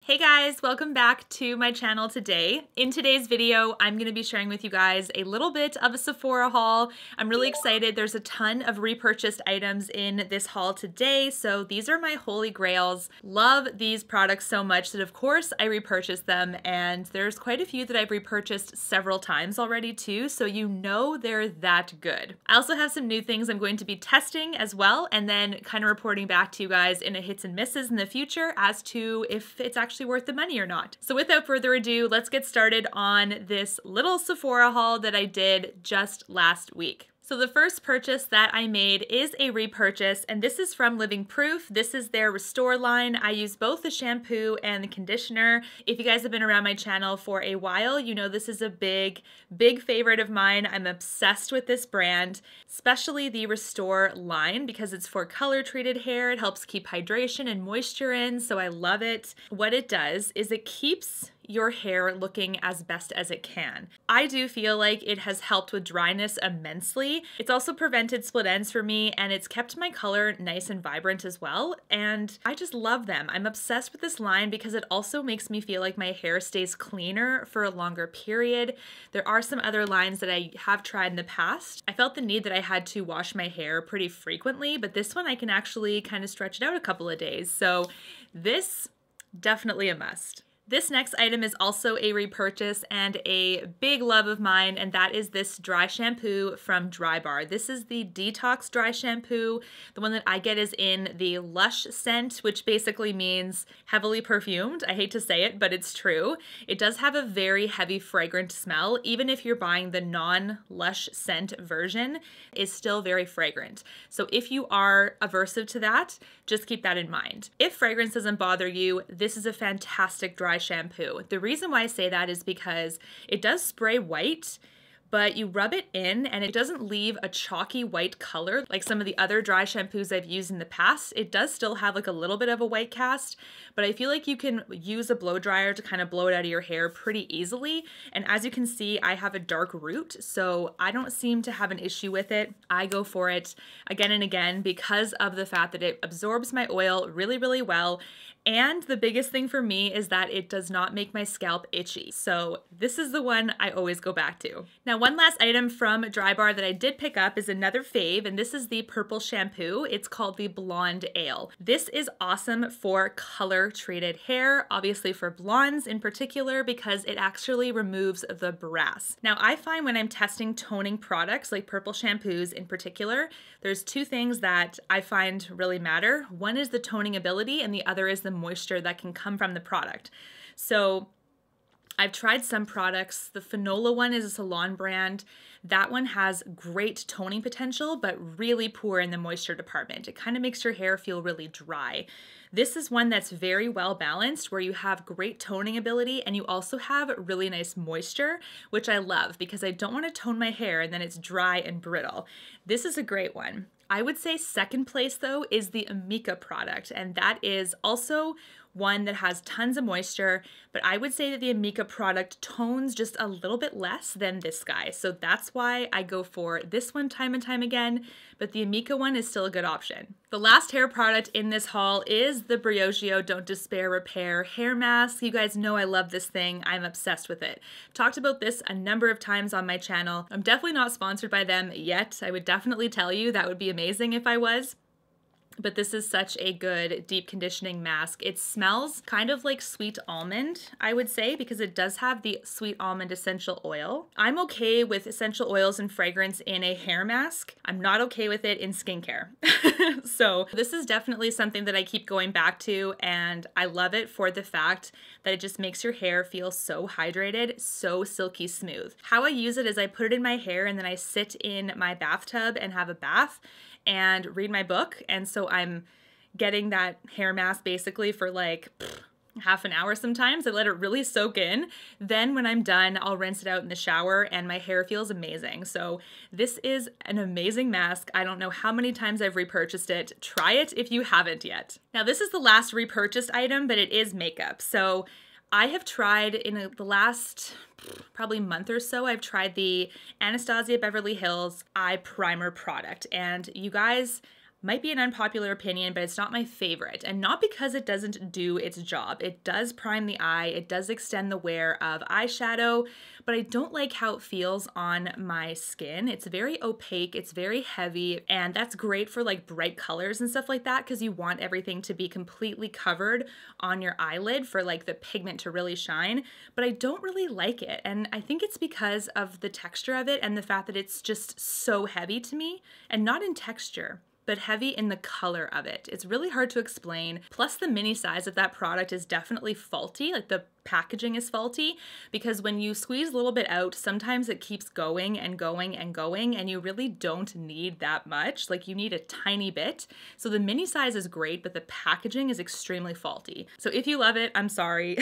Hey guys, welcome back to my channel today. In today's video, I'm going to be sharing with you guys a little bit of a Sephora haul. I'm really excited. There's a ton of repurchased items in this haul today, so these are my holy grails. Love these products so much that of course I repurchased them, and there's quite a few that I've repurchased several times already too, so you know they're that good. I also have some new things I'm going to be testing as well, and then kind of reporting back to you guys in a hits and misses in the future as to if it's actually worth the money or not. So without further ado, let's get started on this little Sephora haul that I did just last week. So the first purchase that I made is a repurchase, and this is from Living Proof. This is their Restore line. I use both the shampoo and the conditioner. If you guys have been around my channel for a while, you know this is a big favorite of mine. I'm obsessed with this brand, especially the Restore line because it's for color treated hair. It helps keep hydration and moisture in, so I love it. What it does is it keeps your hair looking as best as it can. I do feel like it has helped with dryness immensely. It's also prevented split ends for me, and it's kept my color nice and vibrant as well, and I just love them. I'm obsessed with this line because it also makes me feel like my hair stays cleaner for a longer period. There are some other lines that I have tried in the past. I felt the need that I had to wash my hair pretty frequently, but this one I can actually kind of stretch it out a couple of days. So this, definitely a must. This next item is also a repurchase and a big love of mine, and that is this dry shampoo from Drybar. This is the Detox Dry Shampoo. The one that I get is in the Lush scent, which basically means heavily perfumed. I hate to say it, but it's true. It does have a very heavy fragrant smell. Even if you're buying the non-Lush scent version, it's still very fragrant. So if you are aversive to that, just keep that in mind. If fragrance doesn't bother you, this is a fantastic dry shampoo. The reason why I say that is because it does spray white, but you rub it in and it doesn't leave a chalky white color like some of the other dry shampoos I've used in the past. It does still have like a little bit of a white cast, but I feel like you can use a blow dryer to kind of blow it out of your hair pretty easily. And as you can see, I have a dark root, so I don't seem to have an issue with it. I go for it again and again because of the fact that it absorbs my oil really well. And the biggest thing for me is that it does not make my scalp itchy. So this is the one I always go back to. Now, one last item from Drybar that I did pick up is another fave, and this is the purple shampoo. It's called the Blonde Ale. This is awesome for color treated hair, obviously for blondes in particular, because it actually removes the brass. Now, I find when I'm testing toning products like purple shampoos in particular, there's two things that I find really matter. One is the toning ability, and the other is the moisture that can come from the product. So I've tried some products. The Fanola one is a salon brand. That one has great toning potential, but really poor in the moisture department. It kind of makes your hair feel really dry. This is one that's very well balanced, where you have great toning ability and you also have really nice moisture, which I love because I don't want to tone my hair and then it's dry and brittle. This is a great one. I would say second place though is the Amika product, and that is also one that has tons of moisture, but I would say that the Amika product tones just a little bit less than this guy. So that's why I go for this one time and time again, but the Amika one is still a good option. The last hair product in this haul is the Briogeo Don't Despair Repair Hair Mask. You guys know I love this thing. I'm obsessed with it. Talked about this a number of times on my channel. I'm definitely not sponsored by them yet. I would definitely tell you that would be amazing if I was. But this is such a good deep conditioning mask. It smells kind of like sweet almond, I would say, because it does have the sweet almond essential oil. I'm okay with essential oils and fragrance in a hair mask. I'm not okay with it in skincare. So this is definitely something that I keep going back to, and I love it for the fact that it just makes your hair feel so hydrated, so silky smooth. How I use it is I put it in my hair and then I sit in my bathtub and have a bath and read my book. And so I'm getting that hair mask basically for like half an hour sometimes. I let it really soak in. Then when I'm done, I'll rinse it out in the shower and my hair feels amazing. So this is an amazing mask. I don't know how many times I've repurchased it. Try it if you haven't yet. Now this is the last repurchased item, but it is makeup. So I have tried in the last probably month or so, I've tried the Anastasia Beverly Hills Eye Primer product. And you guys, Might be an unpopular opinion, but it's not my favorite. And not because it doesn't do its job. It does prime the eye, it does extend the wear of eyeshadow, but I don't like how it feels on my skin. It's very opaque, it's very heavy, and that's great for like bright colors and stuff like that because you want everything to be completely covered on your eyelid for like the pigment to really shine, but I don't really like it. And I think it's because of the texture of it and the fact that it's just so heavy to me, and not in texture, but heavy in the color of it. It's really hard to explain. Plus the mini size of that product is definitely faulty. Like the packaging is faulty because when you squeeze a little bit out, sometimes it keeps going and going and going, and you really don't need that much. Like you need a tiny bit. So the mini size is great, but the packaging is extremely faulty. So if you love it, I'm sorry.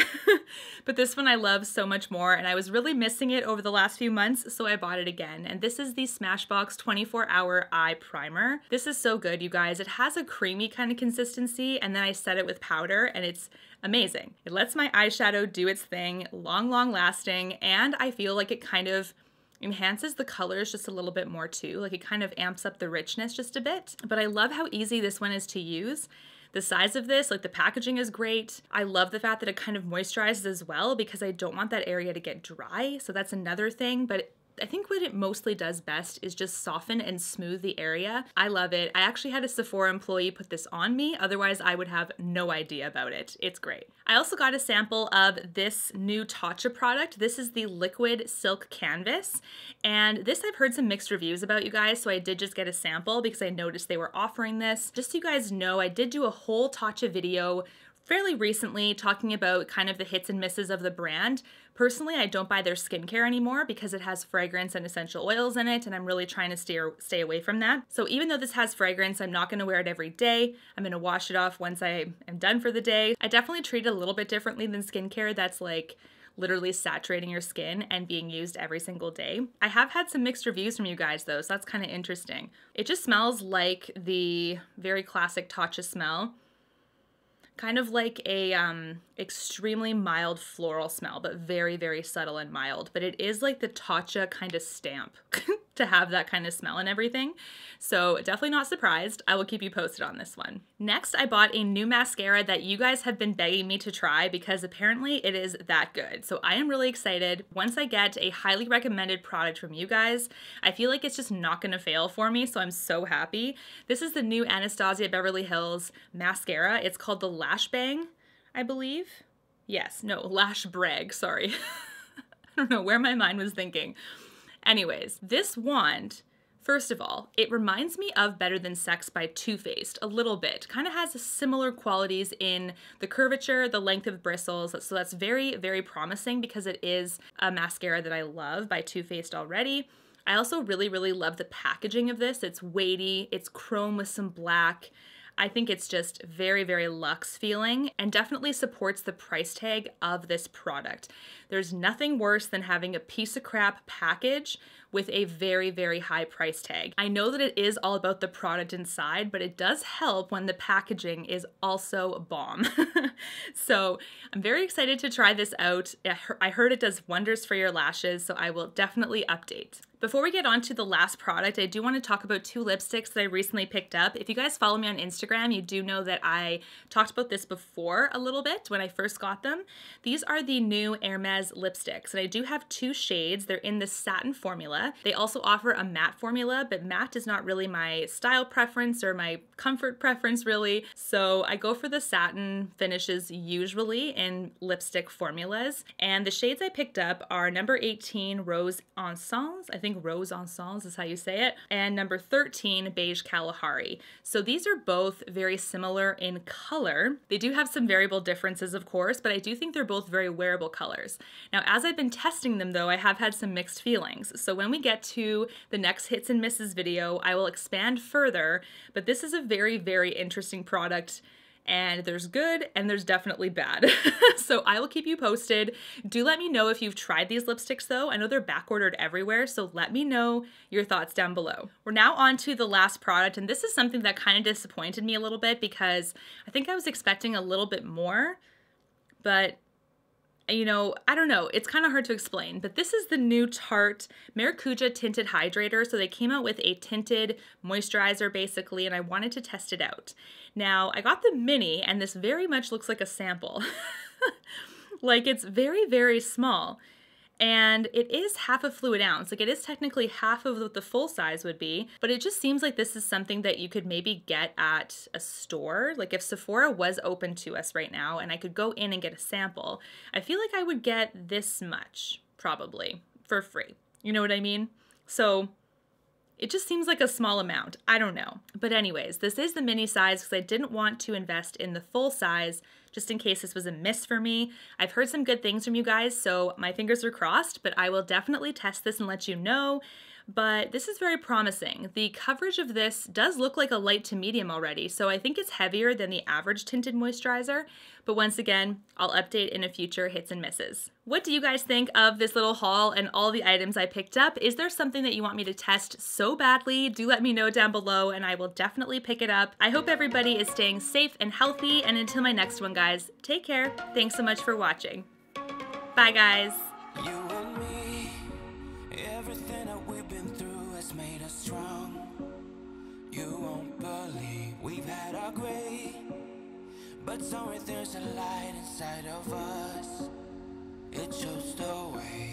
But this one I love so much more, and I was really missing it over the last few months, so I bought it again. And this is the Smashbox 24-Hour Eye Primer. This is so good, you guys. It has a creamy kind of consistency, and then I set it with powder, and it's amazing. It lets my eyeshadow do its thing, long lasting, and I feel like it kind of enhances the colors just a little bit more too. Like it kind of amps up the richness just a bit. But I love how easy this one is to use. The size of this, like the packaging is great. I love the fact that it kind of moisturizes as well because I don't want that area to get dry. So that's another thing, but I think what it mostly does best is just soften and smooth the area. I love it. I actually had a Sephora employee put this on me, otherwise I would have no idea about it. It's great. I also got a sample of this new Tatcha product. This is the Liquid Silk Canvas, and this I've heard some mixed reviews about, you guys, so I did just get a sample because I noticed they were offering this. Just so you guys know, I did do a whole Tatcha video fairly recently talking about kind of the hits and misses of the brand. Personally, I don't buy their skincare anymore because it has fragrance and essential oils in it, and I'm really trying to stay away from that. So even though this has fragrance, I'm not going to wear it every day. I'm going to wash it off once I am done for the day. I definitely treat it a little bit differently than skincare that's like literally saturating your skin and being used every single day. I have had some mixed reviews from you guys though, so that's kind of interesting. It just smells like the very classic Tatcha smell. Kind of like a extremely mild floral smell, but very subtle and mild. But it is like the Tatcha kind of stamp to have that kind of smell and everything. So definitely not surprised. I will keep you posted on this one. Next, I bought a new mascara that you guys have been begging me to try because apparently it is that good. So I am really excited. Once I get a highly recommended product from you guys, I feel like it's just not gonna fail for me, so I'm so happy. This is the new Anastasia Beverly Hills mascara. It's called the Lash Bang, I believe. Yes, no, Lash Brag, sorry. I don't know where my mind was thinking. Anyways, this wand, first of all, it reminds me of Better Than Sex by Too Faced a little bit. Kind of has similar qualities in the curvature, the length of bristles, so that's very promising because it is a mascara that I love by Too Faced already. I also really love the packaging of this. It's weighty, it's chrome with some black. I think it's just very luxe feeling and definitely supports the price tag of this product. There's nothing worse than having a piece of crap package with a very high price tag. I know that it is all about the product inside, but it does help when the packaging is also bomb. So I'm very excited to try this out. I heard it does wonders for your lashes, so I will definitely update. Before we get on to the last product, I do want to talk about two lipsticks that I recently picked up. If you guys follow me on Instagram, you do know that I talked about this before a little bit when I first got them. These are the new Hermes lipsticks, and I do have two shades. They're in the satin formula. They also offer a matte formula, but matte is not really my style preference or my comfort preference really. So I go for the satin finishes usually in lipstick formulas. And the shades I picked up are number 18, Rose Encens. I think Rose Encens is how you say it. And number 13, Beige Kalahari. So these are both very similar in color. They do have some variable differences, of course, but I do think they're both very wearable colors. Now, as I've been testing them though, I have had some mixed feelings. So when we get to the next hits and misses video, I will expand further, but this is a very interesting product. And there's good and there's definitely bad. So I will keep you posted. Do let me know if you've tried these lipsticks though. I know they're back ordered everywhere, so let me know your thoughts down below. We're now on to the last product, and this is something that kind of disappointed me a little bit because I think I was expecting a little bit more, but you know, I don't know, it's kind of hard to explain, but this is the new Tarte Maracuja Tinted Hydrator. So they came out with a tinted moisturizer basically, and I wanted to test it out. Now, I got the mini, and this very much looks like a sample. Like, it's very, very small. And it is half a fluid ounce. Like, it is technically half of what the full size would be, but it just seems like this is something that you could maybe get at a store. Like, if Sephora was open to us right now and I could go in and get a sample, I feel like I would get this much, probably, for free. You know what I mean? So it just seems like a small amount. I don't know. But anyways, this is the mini size because I didn't want to invest in the full size just in case this was a miss for me. I've heard some good things from you guys, so my fingers are crossed, but I will definitely test this and let you know. But this is very promising. The coverage of this does look like a light to medium already, so I think it's heavier than the average tinted moisturizer. But once again, I'll update in a future hits and misses. What do you guys think of this little haul and all the items I picked up? Is there something that you want me to test so badly? Do let me know down below and I will definitely pick it up. I hope everybody is staying safe and healthy, and until my next one, guys, take care. Thanks so much for watching. Bye, guys. You and me, everything that we've been through has made us strong. You won't believe we've had our gray, but somewhere there's a light inside of us. It shows the way.